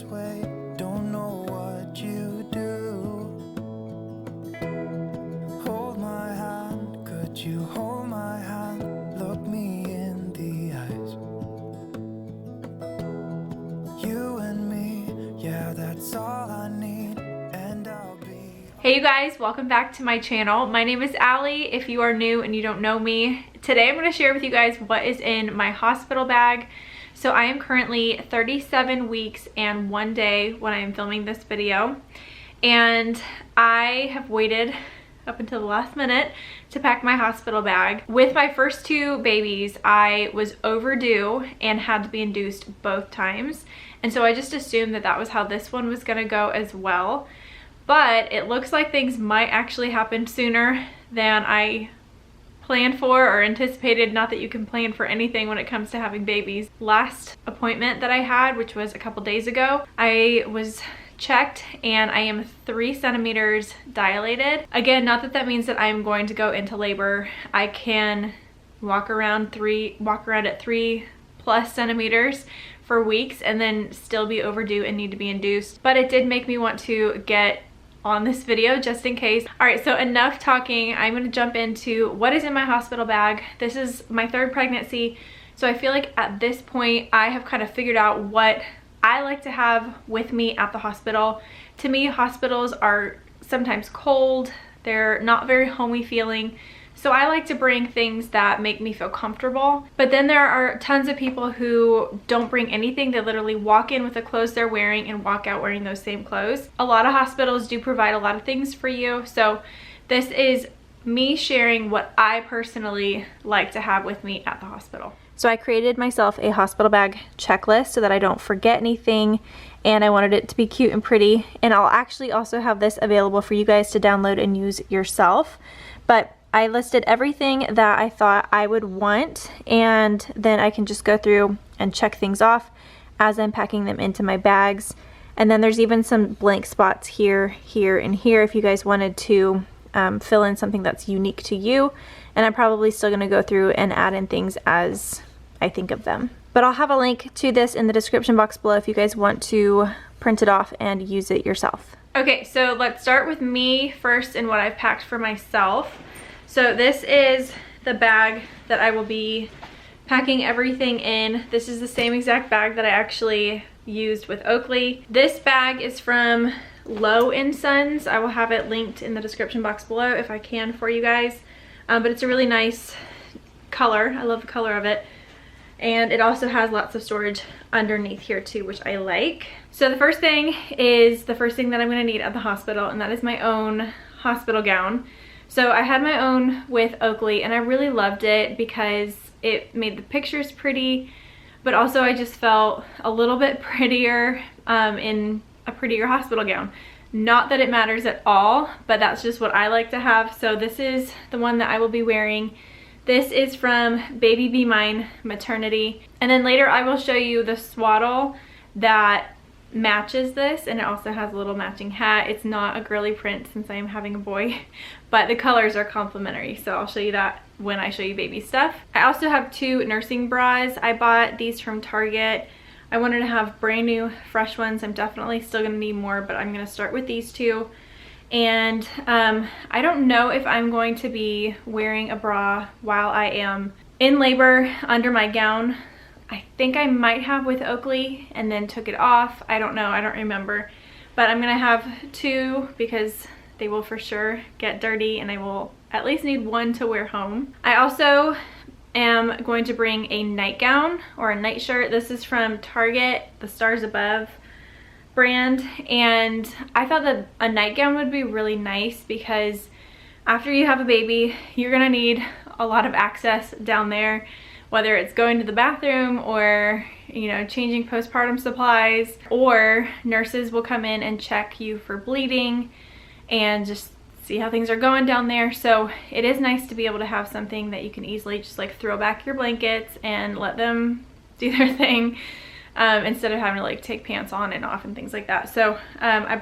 this way. Don't know what you do. Hold my hand, could you hold my hand? Look me in the eyes. You and me, yeah, that's all I need. And I'll be... Hey you guys, welcome back to my channel. My name is Allie. If you are new and you don't know me, today I'm going to share with you guys what is in my hospital bag. So I am currently 37 weeks and 1 day when I am filming this video. And I have waited up until the last minute to pack my hospital bag. With my first two babies, I was overdue and had to be induced both times. And so I just assumed that that was how this one was going to go as well. But it looks like things might actually happen sooner than I planned for or anticipated. Not that you can plan for anything when it comes to having babies. Last appointment that I had, which was a couple days ago, I was checked and I am 3 centimeters dilated. Again, not that that means that I'm going to go into labor. I can walk around at 3+ centimeters for weeks and then still be overdue and need to be induced. But it did make me want to get on this video just in case. All right, so enough talking. I'm going to jump into what is in my hospital bag. This is my 3rd pregnancy, so I feel like at this point I have kind of figured out what I like to have with me at the hospital. To me, hospitals are sometimes cold, they're not very homey feeling, so I like to bring things that make me feel comfortable. But then there are tons of people who don't bring anything. They literally walk in with the clothes they're wearing and walk out wearing those same clothes. A lot of hospitals do provide a lot of things for you. So this is me sharing what I personally like to have with me at the hospital. So I created myself a hospital bag checklist so that I don't forget anything, and I wanted it to be cute and pretty. And I'll actually also have this available for you guys to download and use yourself. But I listed everything that I thought I would want, and then I can just go through and check things off as I'm packing them into my bags. And then there's even some blank spots here, here, and here if you guys wanted to fill in something that's unique to you. And I'm probably still going to go through and add in things as I think of them. But I'll have a link to this in the description box below if you guys want to print it off and use it yourself. Okay, so let's start with me first and what I've packed for myself. So this is the bag that I will be packing everything in. This is the same exact bag that I actually used with Oakley. This bag is from Lowe & Sons. I will have it linked in the description box below if I can for you guys. But it's a really nice color. I love the color of it. And it also has lots of storage underneath here too, which I like. So the first thing is the first thing that I'm gonna need at the hospital, and that is my own hospital gown. So I had my own with Oakley and I really loved it because it made the pictures pretty, but also I just felt a little bit prettier in a prettier hospital gown. Not that it matters at all, but that's just what I like to have. So this is the one that I will be wearing. This is from Baby Be Mine Maternity. And then later I will show you the swaddle that matches this, and it also has a little matching hat. It's not a girly print since I am having a boy, but the colors are complementary, so I'll show you that when I show you baby stuff. I also have 2 nursing bras. I bought these from Target. I wanted to have brand new fresh ones. I'm definitely still gonna need more, but I'm gonna start with these 2. And I don't know if I'm going to be wearing a bra while I am in labor under my gown. I think I might have with Oakley and then took it off. I don't know, I don't remember. But I'm gonna have 2 because they will for sure get dirty and I will at least need 1 to wear home. I also am going to bring a nightgown or a nightshirt. This is from Target, the Stars Above brand. And I thought that a nightgown would be really nice because after you have a baby, you're gonna need a lot of access down there, whether it's going to the bathroom or, you know, changing postpartum supplies, or nurses will come in and check you for bleeding and just see how things are going down there. So it is nice to be able to have something that you can easily just like throw back your blankets and let them do their thing instead of having to like take pants on and off and things like that. So I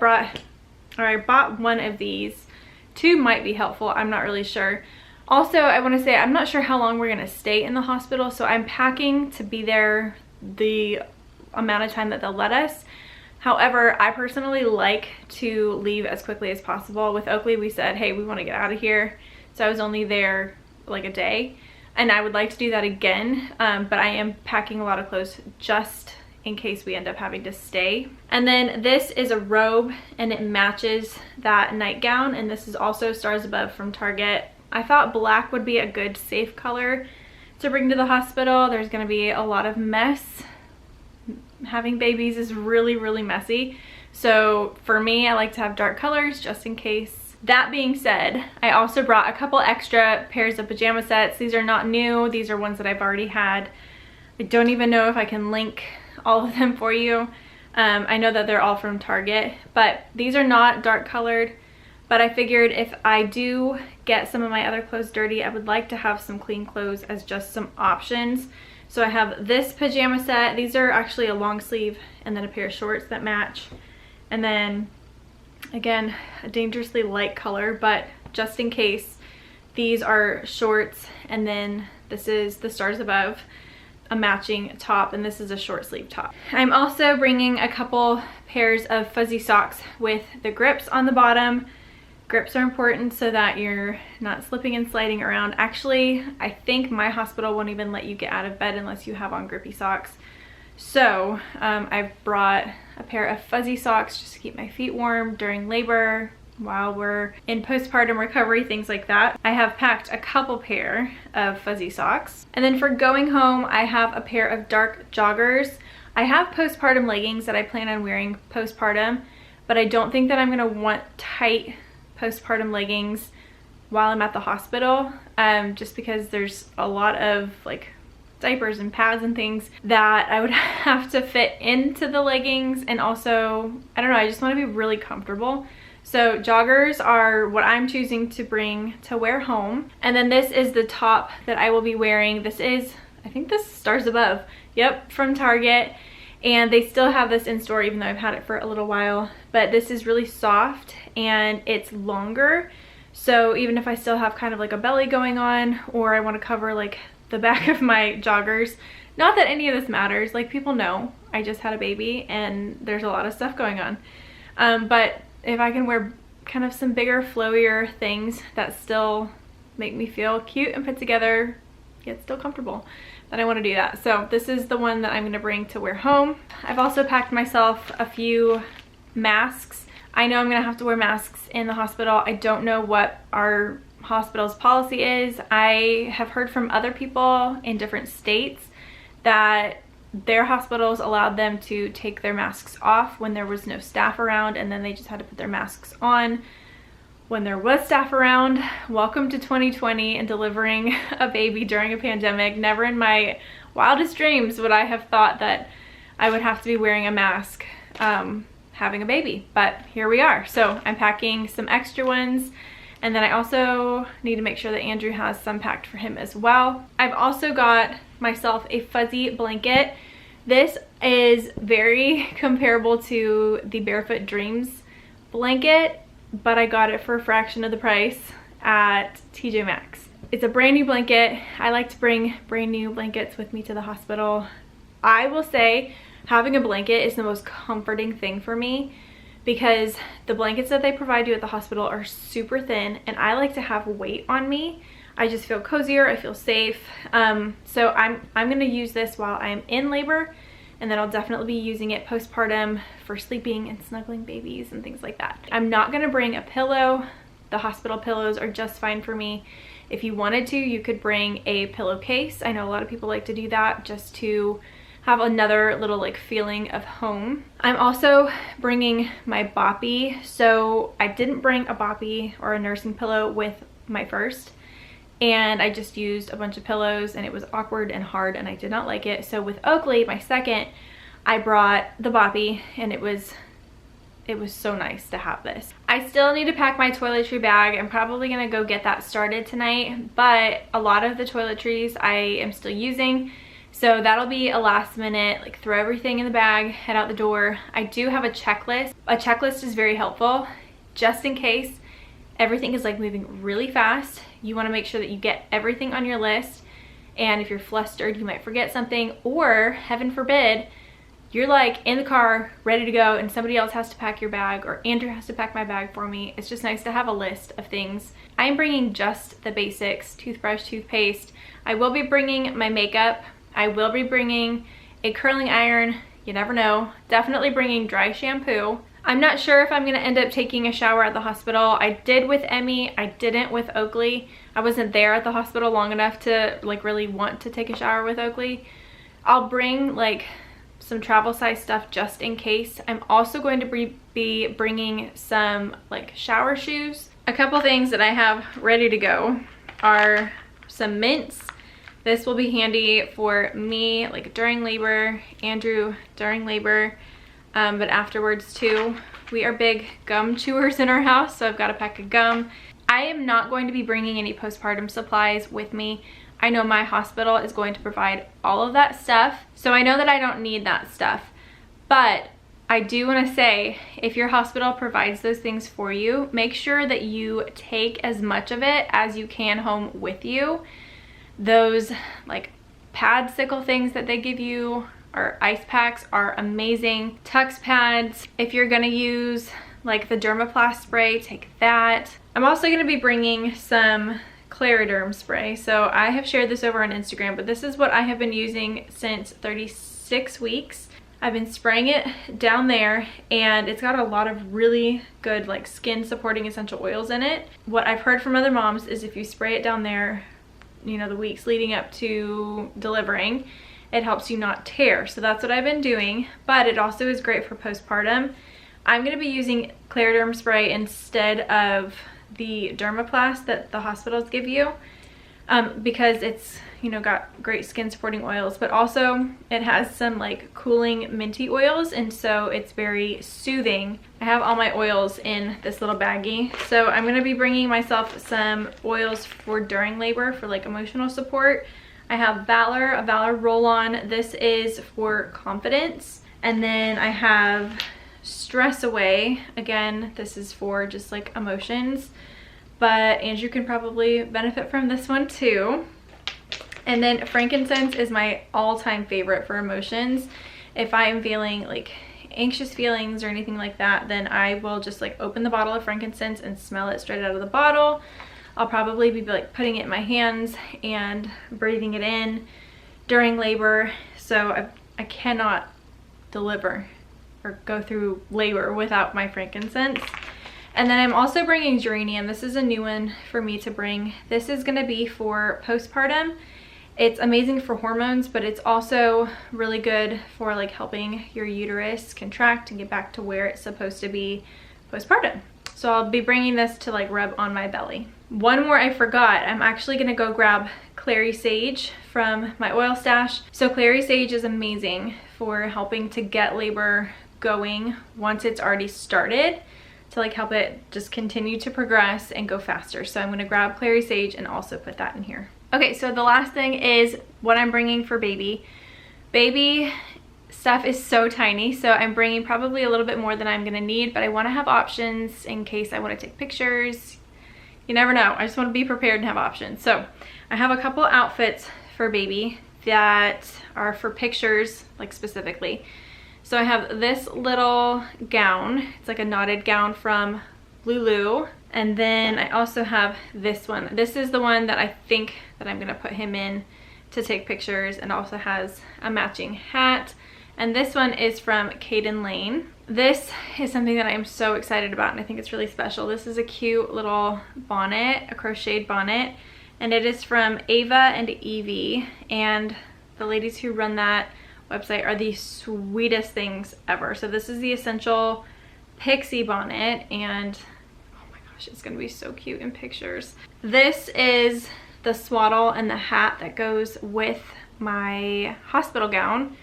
bought 1 of these. 2 might be helpful, I'm not really sure. Also, I want to say I'm not sure how long we're going to stay in the hospital, so I'm packing to be there the amount of time that they'll let us. However, I personally like to leave as quickly as possible. With Oakley, we said, hey, we want to get out of here. So I was only there like a day, and I would like to do that again, but I am packing a lot of clothes just in case we end up having to stay. And then this is a robe, and it matches that nightgown, and this is also Stars Above from Target. I thought black would be a good safe color to bring to the hospital. There's going to be a lot of mess. Having babies is really, really messy. So for me, I like to have dark colors just in case. That being said, I also brought a couple extra pairs of pajama sets. These are not new. These are ones that I've already had. I don't even know if I can link all of them for you. I know that they're all from Target, but these are not dark colored. But I figured if I do get some of my other clothes dirty, I would like to have some clean clothes as just some options. So I have this pajama set. These are actually a long sleeve and then a pair of shorts that match. And then again, a dangerously light color, but just in case, these are shorts, and then this is the Stars Above, a matching top, and this is a short sleeve top. I'm also bringing a couple pairs of fuzzy socks with the grips on the bottom. Grips are important so that you're not slipping and sliding around. Actually, I think my hospital won't even let you get out of bed unless you have on grippy socks. So I've brought a pair of fuzzy socks just to keep my feet warm during labor, while we're in postpartum recovery, things like that. I have packed a couple pair of fuzzy socks. And then for going home, I have a pair of dark joggers. I have postpartum leggings that I plan on wearing postpartum, but I don't think that I'm gonna want tight postpartum leggings while I'm at the hospital, just because there's a lot of like diapers and pads and things that I would have to fit into the leggings. And also, I don't know, I just want to be really comfortable. So joggers are what I'm choosing to bring to wear home. And then this is the top that I will be wearing. This is, I think this is Stars Above. Yep, from Target. And they still have this in store even though I've had it for a little while. But this is really soft and it's longer. So even if I still have kind of like a belly going on, or I want to cover like the back of my joggers, not that any of this matters, like people know I just had a baby and there's a lot of stuff going on. But if I can wear kind of some bigger, flowier things that still make me feel cute and put together, yet still comfortable, then I want to do that. So this is the one that I'm going to bring to wear home. I've also packed myself a few masks. I know I'm going to have to wear masks in the hospital. I don't know what our hospital's policy is. I have heard from other people in different states that their hospitals allowed them to take their masks off when there was no staff around, and then they just had to put their masks on when there was staff around. Welcome to 2020 and delivering a baby during a pandemic. Never in my wildest dreams would I have thought that I would have to be wearing a mask having a baby, but here we are. So I'm packing some extra ones, and then I also need to make sure that Andrew has some packed for him as well. I've also got myself a fuzzy blanket. This is very comparable to the Barefoot Dreams blanket, but I got it for a fraction of the price at TJ Maxx. It's a brand new blanket. I like to bring brand new blankets with me to the hospital. I will say having a blanket is the most comforting thing for me, because the blankets that they provide you at the hospital are super thin and I like to have weight on me. I just feel cozier, I feel safe. So I'm gonna use this while I'm in labor, and then I'll definitely be using it postpartum for sleeping and snuggling babies and things like that. I'm not gonna bring a pillow. The hospital pillows are just fine for me. If you wanted to, you could bring a pillowcase. I know a lot of people like to do that just to have another little like feeling of home. I'm also bringing my boppy. So I didn't bring a boppy or a nursing pillow with my first, and I just used a bunch of pillows and it was awkward and hard and I did not like it. So with Oakley, my second, I brought the boppy, and it was so nice to have this. I still need to pack my toiletry bag. I'm probably gonna go get that started tonight, but a lot of the toiletries I am still using. So that'll be a last minute, like throw everything in the bag, head out the door. I do have a checklist. A checklist is very helpful just in case everything is like moving really fast. You wanna make sure that you get everything on your list. And if you're flustered, you might forget something, or heaven forbid, you're like in the car ready to go and somebody else has to pack your bag, or Andrew has to pack my bag for me. It's just nice to have a list of things. I'm bringing just the basics: toothbrush, toothpaste. I will be bringing my makeup. I will be bringing a curling iron. You never know. Definitely bringing dry shampoo. I'm not sure if I'm gonna end up taking a shower at the hospital. I did with Emmy, I didn't with Oakley. I wasn't there at the hospital long enough to like really want to take a shower with Oakley. I'll bring like some travel size stuff just in case. I'm also going to be bringing some like shower shoes. A couple things that I have ready to go are some mints. This will be handy for me like during labor, Andrew during labor, but afterwards too. We are big gum chewers in our house, so I've got a pack of gum. I am not going to be bringing any postpartum supplies with me. I know my hospital is going to provide all of that stuff, so I know that I don't need that stuff. But I do want to say, if your hospital provides those things for you, make sure that you take as much of it as you can home with you. Those like pad sickle things that they give you, or ice packs, are amazing. Tux pads, if you're gonna use like the Dermaplast spray, take that. I'm also gonna be bringing some Clariderm spray. So I have shared this over on Instagram, but this is what I have been using since 36 weeks. I've been spraying it down there, and it's got a lot of really good like skin supporting essential oils in it. What I've heard from other moms is if you spray it down there, you know, the weeks leading up to delivering, it helps you not tear. So that's what I've been doing, but it also is great for postpartum. I'm going to be using Clariderm spray instead of the Dermaplast that the hospitals give you, because it's, you know, got great skin supporting oils, but also it has some like cooling minty oils, and so it's very soothing. I have all my oils in this little baggie, so I'm going to be bringing myself some oils for during labor for like emotional support. I have Valor, a Valor roll-on. This is for confidence. And then I have Stress Away. Again, this is for just like emotions, but Andrew can probably benefit from this one too. And then frankincense is my all-time favorite for emotions. If I'm feeling like anxious feelings or anything like that, then I will just like open the bottle of frankincense and smell it straight out of the bottle. I'll probably be like putting it in my hands and breathing it in during labor. So I cannot deliver or go through labor without my frankincense. And then I'm also bringing geranium. This is a new one for me to bring. This is gonna be for postpartum. It's amazing for hormones, but it's also really good for like helping your uterus contract and get back to where it's supposed to be postpartum. So I'll be bringing this to like rub on my belly. One more I forgot, I'm actually gonna go grab Clary Sage from my oil stash. So Clary Sage is amazing for helping to get labor going once it's already started, to like help it just continue to progress and go faster. So I'm gonna grab Clary Sage and also put that in here. Okay, so the last thing is what I'm bringing for baby. Baby stuff is so tiny, so I'm bringing probably a little bit more than I'm gonna need, but I wanna have options in case I wanna take pictures. You never know, I just wanna be prepared and have options. So I have a couple outfits for baby that are for pictures, like specifically. So I have this little gown. It's like a knotted gown from Lulu. And then I also have this one. This is the one that I think that I'm gonna put him in to take pictures, and also has a matching hat. And this one is from Caden Lane. This is something that I am so excited about, and I think it's really special. This is a cute little bonnet, a crocheted bonnet, and it is from Ava and Evie, and the ladies who run that website are the sweetest things ever. So this is the Essential Pixie bonnet, and oh my gosh, it's gonna be so cute in pictures. This is the swaddle and the hat that goes with my hospital gown.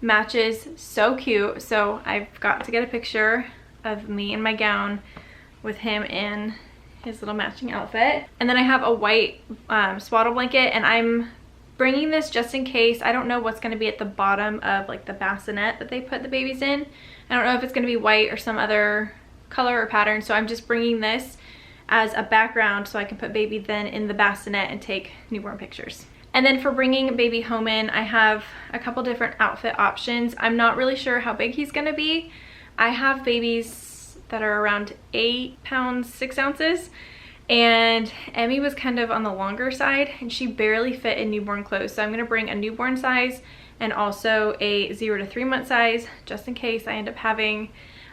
Matches so cute. So I've got to get a picture of me in my gown with him in his little matching outfit. And then I have a white swaddle blanket, and I'm bringing this just in case. I don't know what's going to be at the bottom of like the bassinet that they put the babies in. I don't know if it's going to be white or some other color or pattern, so I'm just bringing this as a background so I can put baby then in the bassinet and take newborn pictures. And then for bringing baby home in, I have a couple different outfit options. I'm not really sure how big he's gonna be. I have babies that are around 8 pounds, 6 ounces. And Emmy was kind of on the longer side and she barely fit in newborn clothes. So I'm gonna bring a newborn size and also a 0 to 3 month size, just in case I end up having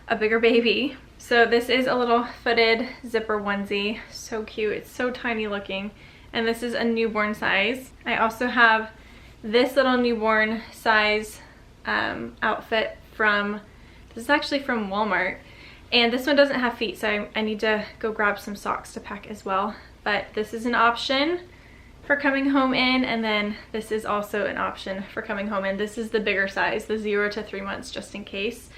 a bigger baby. So this is a little footed zipper onesie. So cute, it's so tiny looking. And this is a newborn size. I also have this little newborn size outfit from, this is actually from Walmart. And this one doesn't have feet, so I need to go grab some socks to pack as well. But this is an option for coming home in, and then this is also an option for coming home in. This is the bigger size, the 0 to 3 months, just in case.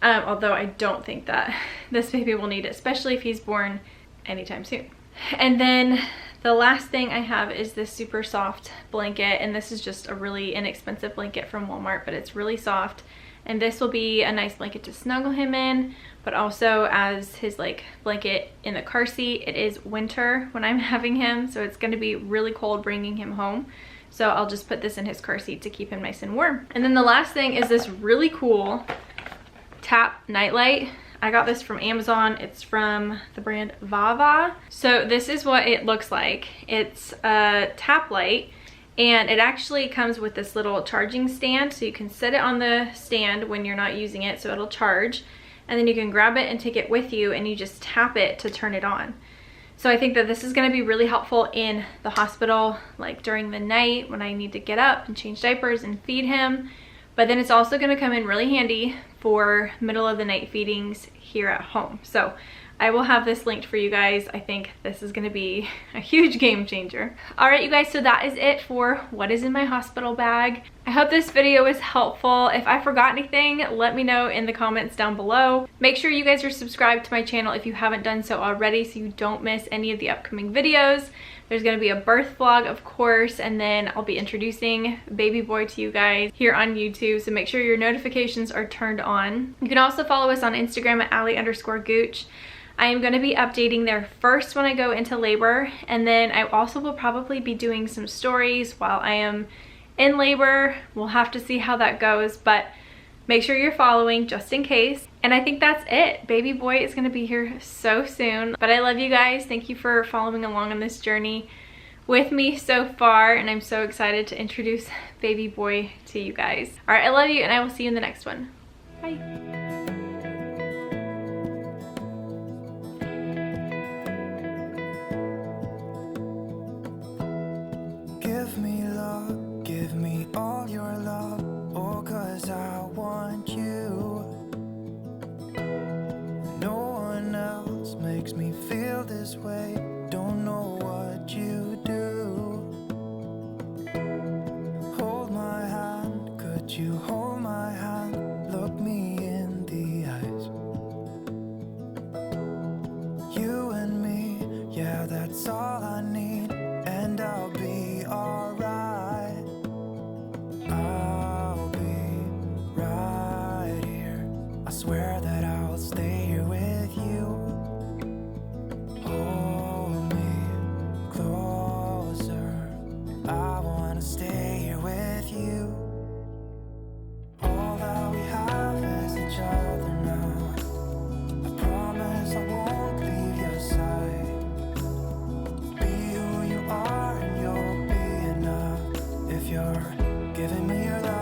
Although I don't think that this baby will need it, especially if he's born anytime soon. And then the last thing I have is this super soft blanket, and this is just a really inexpensive blanket from Walmart, but it's really soft. And this will be a nice blanket to snuggle him in, but also as his like blanket in the car seat. It is winter when I'm having him, so it's gonna be really cold bringing him home. So I'll just put this in his car seat to keep him nice and warm. And then the last thing is this really cool tap nightlight. I got this from Amazon. It's from the brand Vava. So this is what it looks like. It's a tap light. And it actually comes with this little charging stand, so you can set it on the stand when you're not using it, so it'll charge. And then you can grab it and take it with you, and you just tap it to turn it on. So I think that this is gonna be really helpful in the hospital, like during the night when I need to get up and change diapers and feed him. But then it's also gonna come in really handy for middle of the night feedings here at home. So I will have this linked for you guys. I think this is gonna be a huge game changer. All right, you guys, so that is it for what is in my hospital bag. I hope this video was helpful. If I forgot anything, let me know in the comments down below. Make sure you guys are subscribed to my channel if you haven't done so already, so you don't miss any of the upcoming videos. There's gonna be a birth vlog, of course, and then I'll be introducing baby boy to you guys here on YouTube, so make sure your notifications are turned on. You can also follow us on Instagram at Ali_Gooch. I am going to be updating there first when I go into labor, and then I also will probably be doing some stories while I am in labor. We'll have to see how that goes, but make sure you're following just in case. And I think that's it. Baby boy is going to be here so soon, but I love you guys. Thank you for following along on this journey with me so far, and I'm so excited to introduce baby boy to you guys. All right, I love you, and I will see you in the next one. Bye. Give me love, give me all your love, oh, 'cause I want you. No one else makes me feel this way, don't know what you do. Hold my hand, could you hold my hand, look me in the eyes. You and me, yeah, that's all I need, and I'll be alright. I'll be right here. I swear that I'll stay here with you. Hold me closer. I wanna stay here with you. All that we have is each other now. I promise I won't leave your side. Be who you are and you'll be enough. If you're giving me your life,